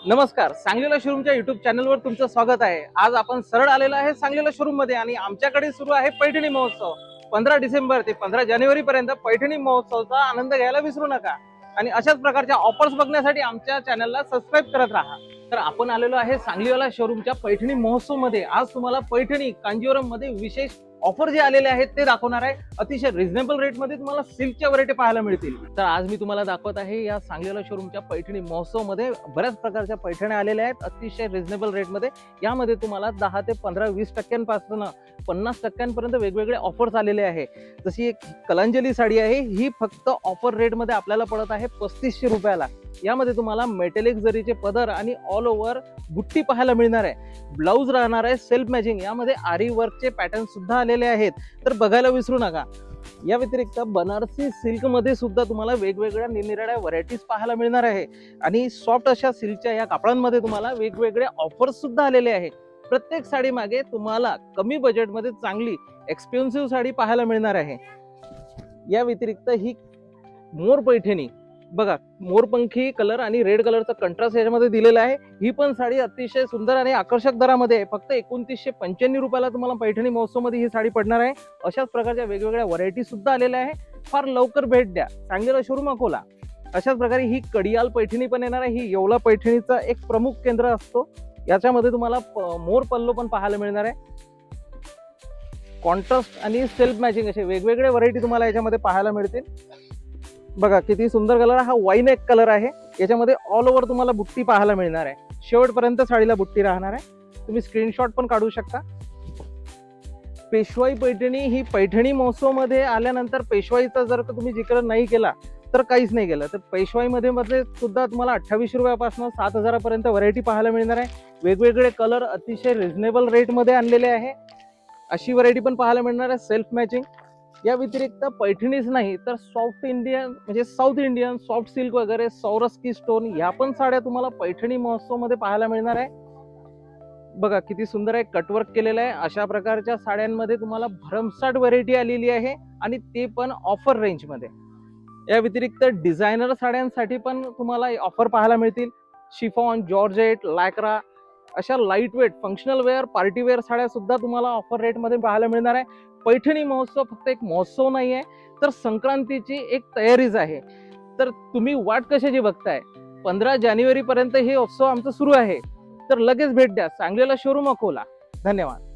नमस्कार, सांगलीला शोरूमच्या युट्यूब चॅनलवर तुमचं स्वागत आहे। आज आपण सरळ आलेलो आहे सांगलीला शोरूम मध्ये आणि आमच्याकडे सुरू आहे पैठणी महोत्सव। 15 डिसेंबर ते 15 जानेवारी पर्यंत पैठणी महोत्सवाचा आनंद घ्यायला विसरू नका आणि अशाच प्रकारच्या ऑफर्स बघण्यासाठी आमच्या चॅनलला सबस्क्राइब करत राहा। तर आपण आलेलो आहे सांगलीवाला शोरूमच्या पैठणी महोत्सव मध्ये। आज तुम्हाला पैठणी कांजीवरम मध्ये विशेष ऑफर जे आलेले आहेत ते दाखवणार आहे। अतिशय रिझनेबल रेट मध्ये तुम्हाला सिल्कच्या व्हरायटी पाहायला मिळतील। तर आज मी तुम्हाला दाखवत आहे या सांगलीला शोरूमच्या पैठणी महोत्सव मध्ये बऱ्याच प्रकारच्या पैठण्या आलेल्या आहेत अतिशय रिझनेबल रेट मध्ये। यामध्ये तुम्हाला 10 ते 15-20% 50% वेगवेगळे ऑफर्स आलेले आहे। जशी एक कलांजली साडी आहे, ही फक्त ऑफर रेट मध्ये आपल्याला पडत आहे 3500 रुपयाला। यामध्ये तुम्हाला मेटेलिक जरीचे पदर आणि ऑल ओव्हर बुट्टी पाहायला मिळणार आहे। ब्लाउज राहणार आहे सेल्फ मॅचिंग, यामध्ये आरी वर्कचे पॅटर्न सुद्धा आलेले आहेत, तर बघायला विसरू नका। या व्यतिरिक्त बनारसी सिल्क मध्ये सुद्धा तुम्हाला वेगवेगळ्या निरनिराळ्या व्हरायटीज पाहायला मिळणार आहे आणि सॉफ्ट अशा सिल्कच्या या कापडांमध्ये तुम्हाला वेगवेगळे ऑफर्स सुद्धा आलेले आहे। प्रत्येक साडी मागे तुम्हाला कमी बजेटमध्ये चांगली एक्सपेन्सिव्ह साडी पाहायला मिळणार आहे। या व्यतिरिक्त ही मोर पैठणी बघा, मोरपंखी कलर आणि रेड कलरचा कंट्रास्ट याच्यामध्ये दिलेला आहे। ही पण साडी अतिशय सुंदर आणि आकर्षक दरामध्ये आहे। फक्त 2995 रुपयाला तुम्हाला पैठणी महोत्सव मध्ये ही साडी पडणार आहे। अशाच प्रकारच्या वेगवेगळ्या व्हरायटी सुद्धा आलेल्या आहे। फार लवकर भेट द्या सांगलीला शोरूम अकोला। अशाच प्रकारे ही कडियाल पैठणी पण येणार आहे। ही येवला पैठणीचा एक प्रमुख केंद्र असतो। याच्यामध्ये तुम्हाला मोर पल्लू पण पाहायला मिळणार आहे। कॉन्ट्रास्ट आणि सेल्फ मॅचिंग असे वेगवेगळे व्हरायटी तुम्हाला याच्यामध्ये पाहायला मिळतील। बघा किती सुंदर कलर, हा वाईन एक कलर आहे। याच्यामध्ये ऑल ओव्हर तुम्हाला बुट्टी पाहायला मिळणार आहे। शेवटपर्यंत साडीला बुट्टी राहणार आहे। तुम्ही स्क्रीनशॉट पण काढू शकता। पेशवाई पैठणी ही पैठणी महोत्सव मध्ये आल्यानंतर पेशवाईचा जर तुम्ही जिक्र नाही केला तर काहीच नाही केलं। तर पेशवाई मध्ये सुद्धा तुम्हाला 2800 रुपयापासून 7000 पर्यंत व्हरायटी पाहायला मिळणार आहे। वेगवेगळे कलर अतिशय रिझनेबल रेट मध्ये आणलेले आहे। अशी व्हरायटी पण पाहायला मिळणार आहे सेल्फ मॅचिंग। या व्यतिरिक्त पैठणीच नाही तर सॉफ्ट इंडियन म्हणजे साऊथ इंडियन सॉफ्ट सिल्क वगैरे सौरस्की स्टोन या पण साड्या तुम्हाला पैठणी महोत्सव मध्ये पाहायला मिळणार आहे। बघा किती सुंदर आहे, कटवर्क केलेलं आहे। अशा प्रकारच्या साड्यांमध्ये तुम्हाला भरमसाठ व्हरायटी आलेली आहे आणि ते पण ऑफर रेंज मध्ये। या व्यतिरिक्त डिझायनर साड्यांसाठी पण तुम्हाला ऑफर पाहायला मिळतील। शिफॉन, जॉर्जेट, लॅक्रा अशा light weight functional wear party wear साड्या सुद्धा तुम्हाला ऑफर रेट मध्ये पाहायला मिळणार आहे। पैठणी महोत्सव फक्त एक महोत्सव नाही आहे, तर संक्रांतीची एक तयारीच आहे। तर तुम्ही वाट कशाची बघताय? 15 जानेवारी पर्यंत हे उत्सव आमचं सुरू आहे, तर लगेच भेट द्या सांगलीला शोरूम अकोला। धन्यवाद।